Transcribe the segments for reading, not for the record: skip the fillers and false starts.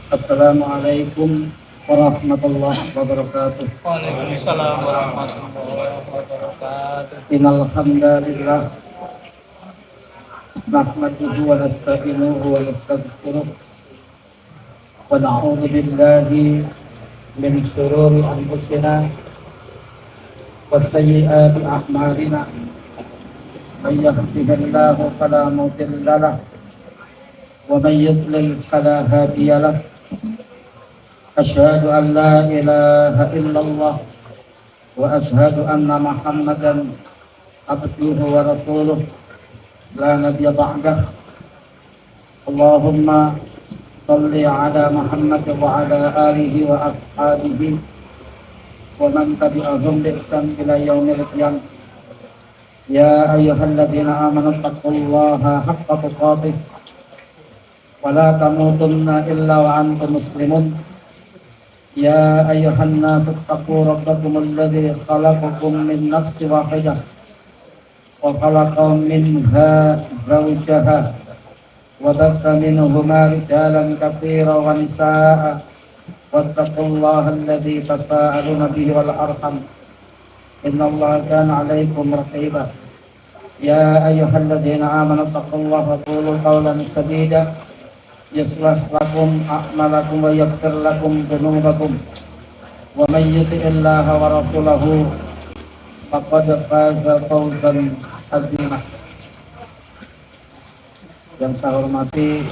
Assalamualaikum warahmatullahi wabarakatuh. Waalaikumsalam warahmatullahi wabarakatuh. Innal hamdalillah nahmaduhu wa nasta'inuhu wa nastaghfiruh wa na'udzu billahi min shururi anfusina wa sayyiati a'malina. May yahdihillahu fala mudilla lahu wa may yudlil fala hadiya lahu. Asyhadu an la ilaha illallah wa asyhadu anna Muhammadan abduhu wa rasuluh la nabiyya ba'dah. Allahumma salli ala Muhammad wa ala alihi wa ashabihi wa man tabi'ahum bi ihsan ila yaumil qiyamah. Ya ayyuhalladzina amanu taqullaha haqqa tuqatih wa la tamutunna illa wa antum muslimun. Ya ayyuhan nasu taqu rabbakum alladzi khalaqakum min nafsin wahidah wa khalaqa minha zawjaha wa batha minhuma rijalan katsiran wa nisaa'a wattaqullaha alladzi tasaaluna bihi wal arham innallaha kana 'alaykum raqiba. Ya ayyuhalladzina amanu taqullaha wa qulu qawlan sadida yuslih lakum a'malakum wa yaghfir lakum dhunubakum wa may yuti'illaha wa rasulahu faqad faza fawzan 'azima. Yang saya hormati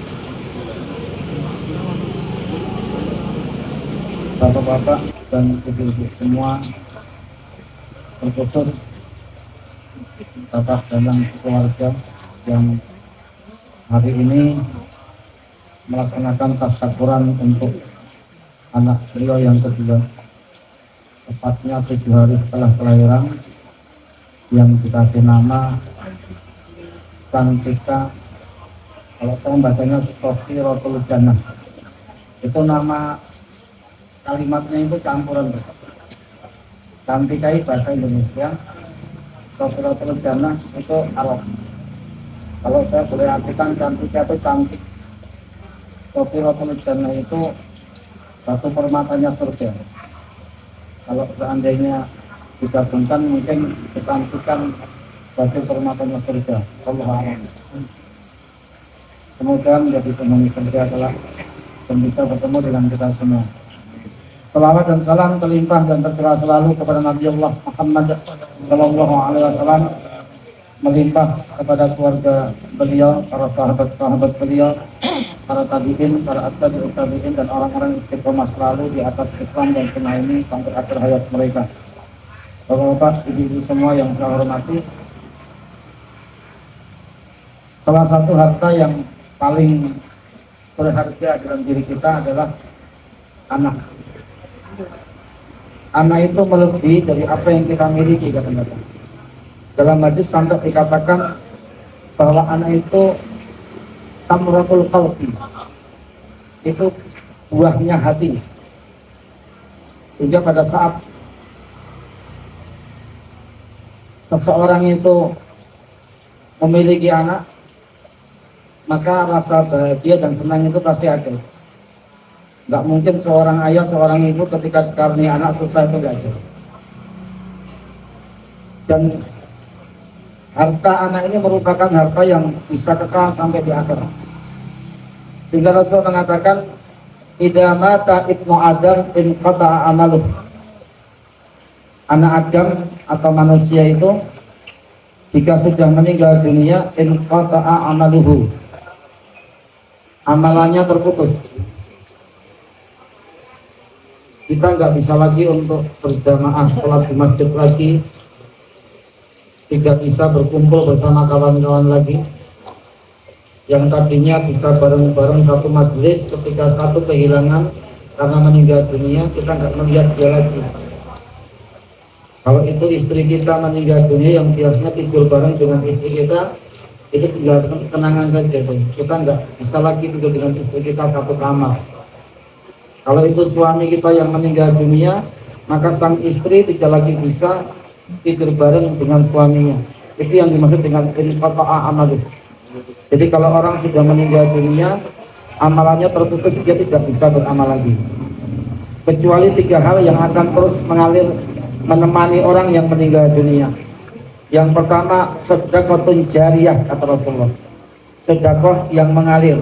bapak-bapak dan ibu-ibu semua, terkhusus bapak dan keluarga yang hari ini melaksanakan tasyakuran untuk anak beliau yang kedua, tepatnya 7 hari setelah kelahiran, yang dikasih nama Cantika. Kalau saya membacanya Shafiratul Jannah. Itu nama kalimatnya itu campuran. Cantika itu bahasa Indonesia, Shafiratul Jannah itu Arab. Kalau saya boleh artikan, Cantika itu cantik. Shafiratul Jannah itu batu permatanya surga. Kalau seandainya digabungkan mungkin kecantikan batu permatanya surga. Allahuakbar. Semoga menjadi penghuni surga adalah dan bisa bertemu dengan kita semua. Selawat dan salam terlimpah dan tercurah selalu kepada Nabi Allah Muhammad Sallallahu Alaihi Wasallam, melimpah kepada keluarga beliau, para sahabat-sahabat beliau, para tabi'in, para at-tabi'ut tabi'in, dan orang-orang istiqomah selalu di atas Islam dan sunnah ini sampai akhir hayat mereka. Bapak-bapak, ibu-ibu semua yang saya hormati, salah satu harta yang paling berharga dalam diri kita adalah anak. Anak itu melebihi dari apa yang kita miliki, kata-kata. Dalam hadis sampai dikatakan bahwa anak itu tamratul qalbi, itu buahnya hati. Sehingga pada saat seseorang itu memiliki anak, maka rasa bahagia dan senang itu pasti ada. Nggak mungkin seorang ayah, seorang ibu ketika dikaruniai anak susah, itu nggak ada. Dan harta anak ini merupakan harta yang bisa kekal sampai di akhirat. Sehingga Rasul mengatakan, idza mata ibnu Adam in qata'a amaluh. Anak Adam atau manusia itu jika sudah meninggal dunia, in qata'a amaluhu, amalannya terputus. Kita nggak bisa lagi untuk berjamaah sholat di masjid lagi, tidak bisa berkumpul bersama kawan-kawan lagi. Yang tadinya bisa bareng-bareng satu majelis, ketika satu kehilangan karena meninggal dunia, kita nggak melihat dia lagi. Kalau itu istri kita meninggal dunia, yang biasanya tidur bareng dengan istri kita, itu tinggal kenangan saja. Kita nggak bisa lagi tidur dengan istri kita satu kamar. Kalau itu suami kita yang meninggal dunia, maka sang istri tidak lagi bisa tidur bareng dengan suaminya. Itu yang dimaksud dengan inqata'a amaluh. Jadi kalau orang sudah meninggal dunia, amalannya terputus, dia tidak bisa beramal lagi. Kecuali 3 hal yang akan terus mengalir menemani orang yang meninggal dunia. Yang pertama, sedekahun jariyah, kata Rasulullah. Sedekah yang mengalir,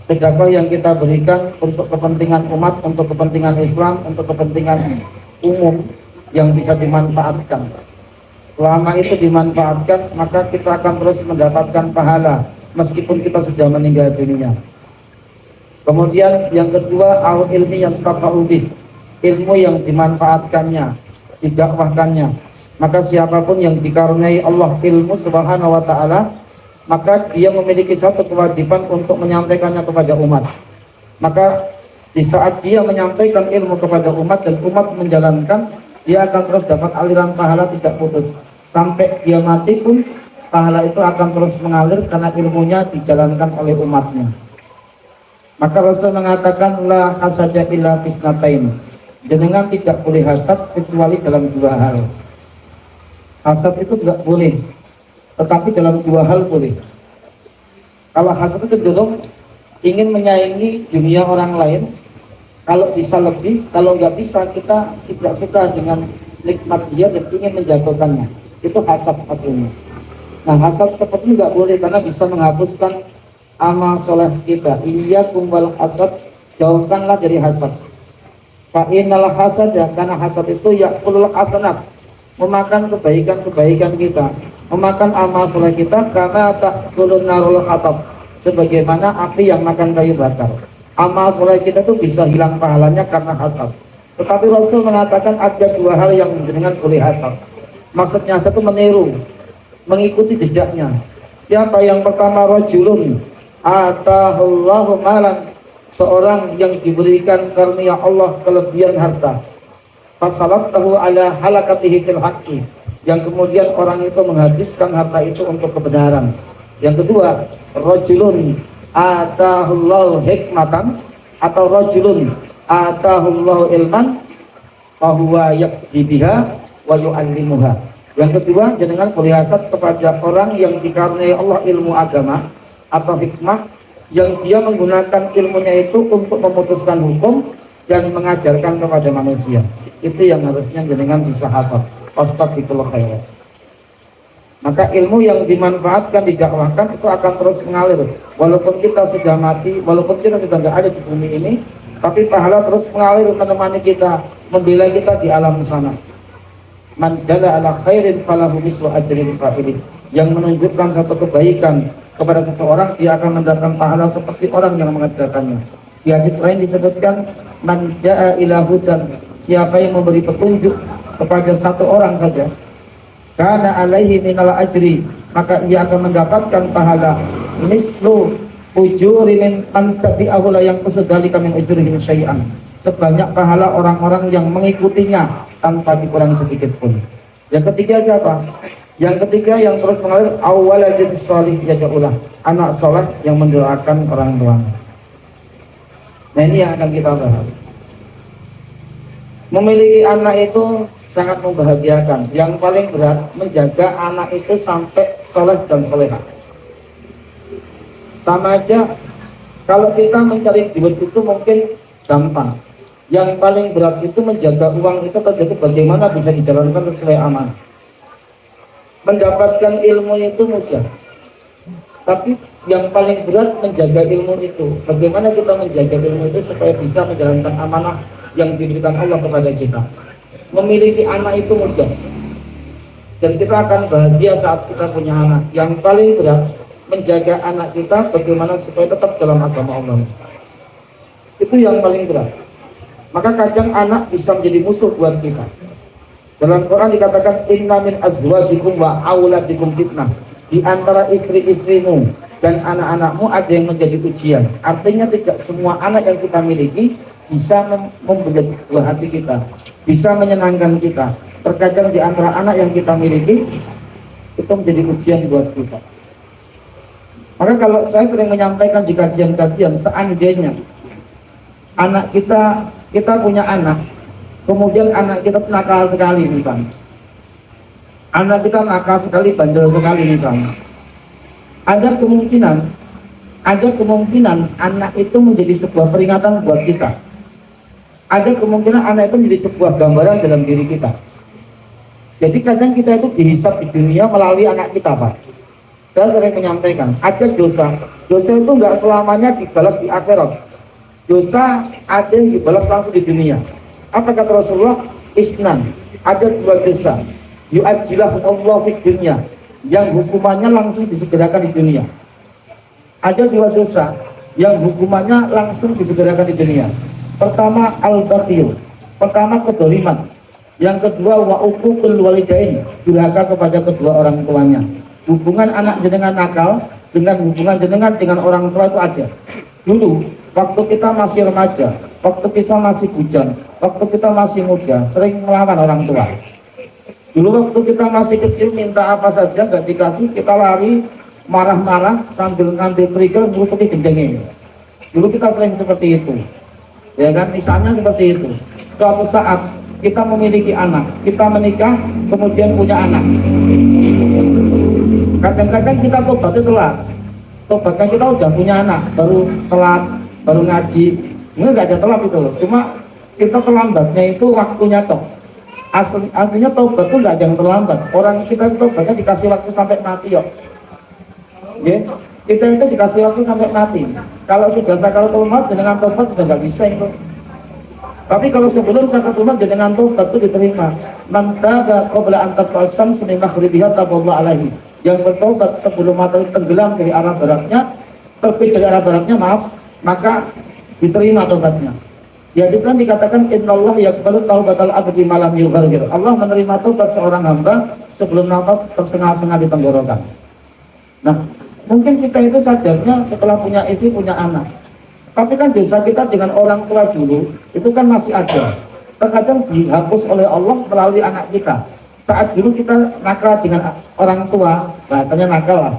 sedekah yang kita berikan untuk kepentingan umat, untuk kepentingan Islam, untuk kepentingan umum yang bisa dimanfaatkan. Selama itu dimanfaatkan, maka kita akan terus mendapatkan pahala meskipun kita sudah meninggal dunia. Kemudian yang kedua, au ilmi yang tafa'ubih, ilmu yang dimanfaatkannya, didakwahkannya. Maka siapapun yang dikaruniai Allah ilmu subhanahu wa ta'ala, maka dia memiliki satu kewajiban untuk menyampaikannya kepada umat. Maka di saat dia menyampaikan ilmu kepada umat dan umat menjalankan, dia akan terus dapat aliran pahala tidak putus. Sampai dia mati pun pahala itu akan terus mengalir karena ilmunya dijalankan oleh umatnya. Maka Rasul mengatakan la hasada illa fisnatain. Jenengan tidak boleh hasad kecuali dalam 2 hal. Hasad itu tidak boleh, tetapi dalam 2 hal boleh. Kalau hasad itu cenderung ingin menyaingi dunia orang lain, kalau bisa lebih, kalau nggak bisa kita tidak suka dengan nikmat dia dan ingin menjatuhkannya. Itu hasad aslinya. Nah, hasad seperti ini nggak boleh karena bisa menghapuskan amal soleh kita. Iyyakum wal hasad, jauhkanlah dari hasad. Fa innal hasada, karena hasad itu ya'kulul hasanat, memakan kebaikan-kebaikan kita, memakan amal soleh kita, karena ta'kulun narul hatab, sebagaimana api yang makan kayu bakar. Amal soleh kita itu bisa hilang pahalanya karena hasad. Tetapi Rasul mengatakan ada 2 hal yang dengan boleh hasad. Maksudnya hasad itu meniru, mengikuti jejaknya. Siapa yang pertama? Rajulun atahullahu malan, seorang yang diberikan karunia Allah kelebihan harta, fasalatahu ala halakatihi fil haqqi, yang kemudian orang itu menghabiskan harta itu untuk kebenaran. Yang kedua, rajulun atahullahu hikmatan, atau rajulun atahullahu ilman fahuwa yaqdi biha wa yu'allimuha. Yang kedua, jangan boleh hasad kepada orang yang dikaruniai Allah ilmu agama atau hikmah, yang dia menggunakan ilmunya itu untuk memutuskan hukum dan mengajarkan kepada manusia. Itu yang harusnya jenengan bisa hafal. Astagfirullah khairan. Maka ilmu yang dimanfaatkan, didakwahkan itu akan terus mengalir. Walaupun kita sudah mati, walaupun kita sudah tidak ada di bumi ini, tapi pahala terus mengalir menemani kita, membela kita di alam sana. Man dalla ala khairin falahu mislu ajrin fa'ilih. Yang menunjukkan satu kebaikan kepada seseorang, dia akan mendapatkan pahala seperti orang yang mengajarkannya. Di hadis lain disebutkan, man ja'a ila hudan, siapa yang memberi petunjuk kepada satu orang saja, kana alaihi minal ajri, maka ia akan mendapatkan pahala mislu ujuri min antabi'ahu la yang kusedalika min ujurihim syai'an, sebanyak pahala orang-orang yang mengikutinya tanpa dikurangi sedikit pun. Yang ketiga siapa? Yang ketiga yang terus mengalir, awwaladin salih yad'ulah, anak saleh yang mendoakan orang tuanya. Nah, ini yang akan kita bahas. Memiliki anak itu sangat membahagiakan. Yang paling berat menjaga anak itu sampai soleh dan solehah. Sama aja, kalau kita mencari duit itu mungkin gampang. Yang paling berat itu menjaga uang itu terjadi bagaimana bisa dijalankan sesuai amanah. Mendapatkan ilmu itu mudah, tapi yang paling berat menjaga ilmu itu. Bagaimana kita menjaga ilmu itu supaya bisa menjalankan amanah yang diberikan Allah kepada kita. Memiliki anak itu mudah, dan kita akan bahagia saat kita punya anak. Yang paling berat menjaga anak kita bagaimana supaya tetap dalam agama Allah. Itu yang paling berat. Maka kadang anak bisa menjadi musuh buat kita. Dalam Quran dikatakan inna min azwajikum wa auladikum fitnah. Di antara istri-istrimu dan anak-anakmu ada yang menjadi ujian. Artinya tidak semua anak yang kita miliki bisa membuat buah hati kita, bisa menyenangkan kita. Terkadang di antara anak yang kita miliki itu menjadi ujian buat kita. Maka kalau saya sering menyampaikan di kajian-kajian, seandainya anak kita punya anak, kemudian anak kita nakal sekali misalnya, anak kita nakal sekali, bandel sekali misalnya, ada kemungkinan ada kemungkinan anak itu menjadi sebuah peringatan buat kita. Ada kemungkinan anak itu menjadi sebuah gambaran dalam diri kita. Jadi kadang kita itu dihisap di dunia melalui anak kita, Pak. Saya sering menyampaikan, ada dosa itu nggak selamanya dibalas di akhirat. Dosa ada yang dibalas langsung di dunia. Apa kata Rasulullah? Isnan, ada dua dosa. Yu'ajilahum Allah di dunia, yang hukumannya langsung disegerakan di dunia. Ada dua dosa yang hukumannya langsung disegerakan di dunia. Pertama al-bakhil, pertama kedoliman. Yang kedua wa uququl walidain, durhaka kepada kedua orang tuanya. Hubungan anak jenengan nakal dengan hubungan jenengan dengan orang tua itu ada. Dulu waktu kita masih remaja, waktu kita masih bujang, waktu kita masih muda, sering melawan orang tua. Dulu waktu kita masih kecil minta apa saja nggak dikasih, kita lari marah-marah sambil ngambil kerikil menutupi gendengnya. Dulu kita sering seperti itu, ya kan? Misalnya seperti itu. Suatu saat kita memiliki anak, kita menikah, kemudian punya anak. Kadang-kadang kita tobatnya telat. Tobatnya kita udah punya anak, baru telat, baru ngaji. Sebenarnya nggak ada telat itu loh. Cuma kita terlambatnya itu waktunya toh. Aslinya tobat itu nggak ada yang terlambat. Orang kita tobatnya dikasih waktu sampai mati yuk. Ya, kita itu dikasih waktu sampai mati. Kalau sudah sakaratul maut dengan tobat sudah nggak bisa itu. Tapi kalau sebelum sakaratul maut dengan tobat itu diterima. Man taba qabla an tatqasam sami maghribiha taballahu alaihi. Yang bertobat sebelum matahari tenggelam dari arah baratnya, terbit dari arah baratnya, maaf, maka diterima tobatnya. Di hadis Islam dikatakan innallaha yaqbalu taubatal abdi malam yughargir. Allah menerima tobat seorang hamba sebelum nafas tersengal-sengal di tenggorokan. Nah, mungkin kita itu sadarnya setelah punya istri, punya anak. Tapi kan dosa kita dengan orang tua dulu itu kan masih ada. Terkadang dihapus oleh Allah melalui anak kita. Saat dulu kita nakal dengan orang tua, bahasanya nakal lah,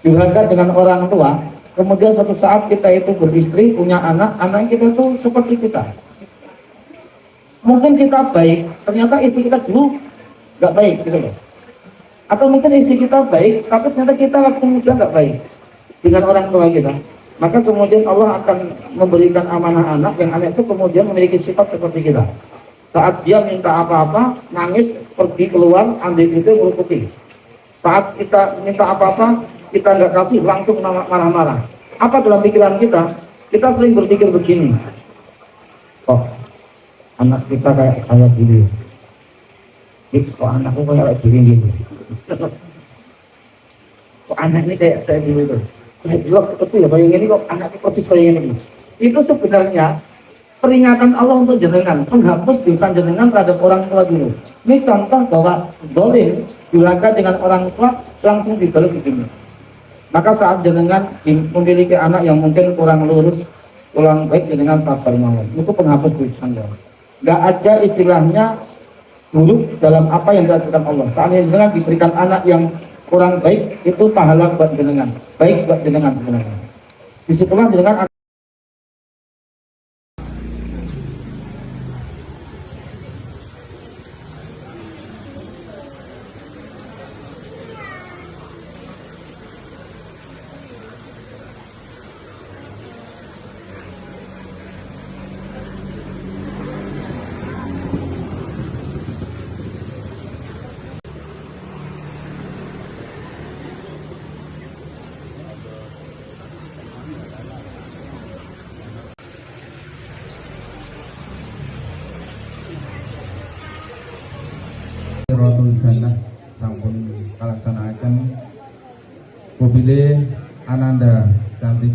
durhaka dengan orang tua. Kemudian suatu saat kita itu beristri, punya anak, anak kita itu seperti kita. Mungkin kita baik, ternyata istri kita dulu nggak baik gitu loh. Atau mungkin istri kita baik, tapi ternyata kita waktu muda nggak baik dengan orang tua kita. Maka kemudian Allah akan memberikan amanah anak, yang anak itu kemudian memiliki sifat seperti kita. Saat dia minta apa-apa, nangis, pergi keluar, ambil itu, melukuti. Saat kita minta apa-apa, kita nggak kasih, langsung marah-marah. Apa dalam pikiran kita? Kita sering berpikir begini. Oh, anak kita kayak saya gini. Kok anakku kayak gini. Kok anak ini kayak saya dulu itu. Saya dulu waktu kecil ya, bayangin ini kok anakku persis kayak ini. Itu sebenarnya peringatan Allah untuk jenengan, menghapus dosa jenengan terhadap orang tua dulu. Ini contoh bahwa dolim durhaka dengan orang tua langsung dibalas di dunia. Maka saat jenengan memiliki anak yang mungkin kurang lurus, kurang baik, jenengan sabar mawon. Itu penghapus dosa. Nggak ada istilahnya buruk dalam apa yang dilakukan Allah. Saat jenengan diberikan anak yang kurang baik, itu pahala buat jenengan, baik buat jenengan sebenarnya. Disitulah jenengan Siratul Jannah sampun kalaksanakaken mobilé Ananda cantik.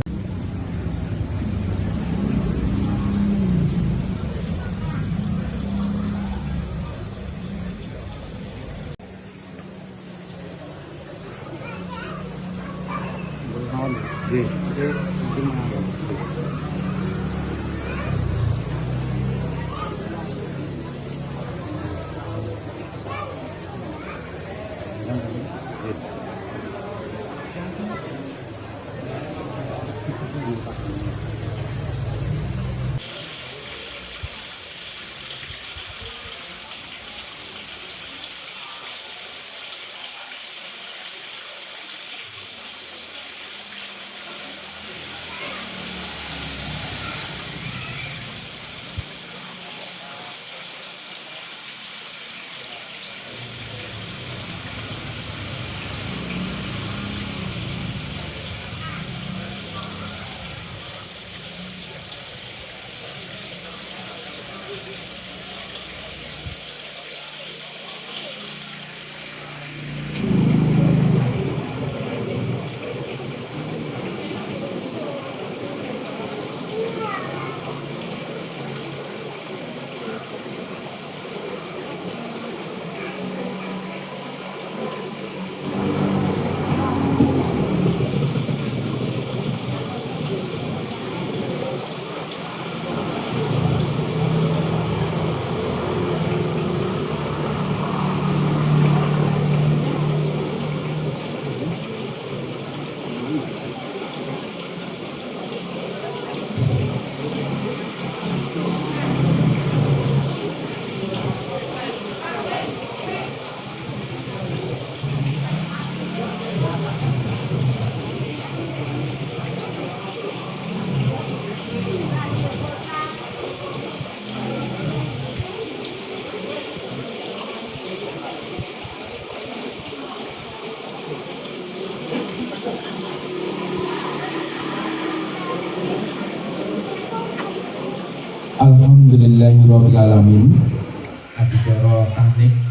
Alhamdulillahirabbil alamin. Adicara teknik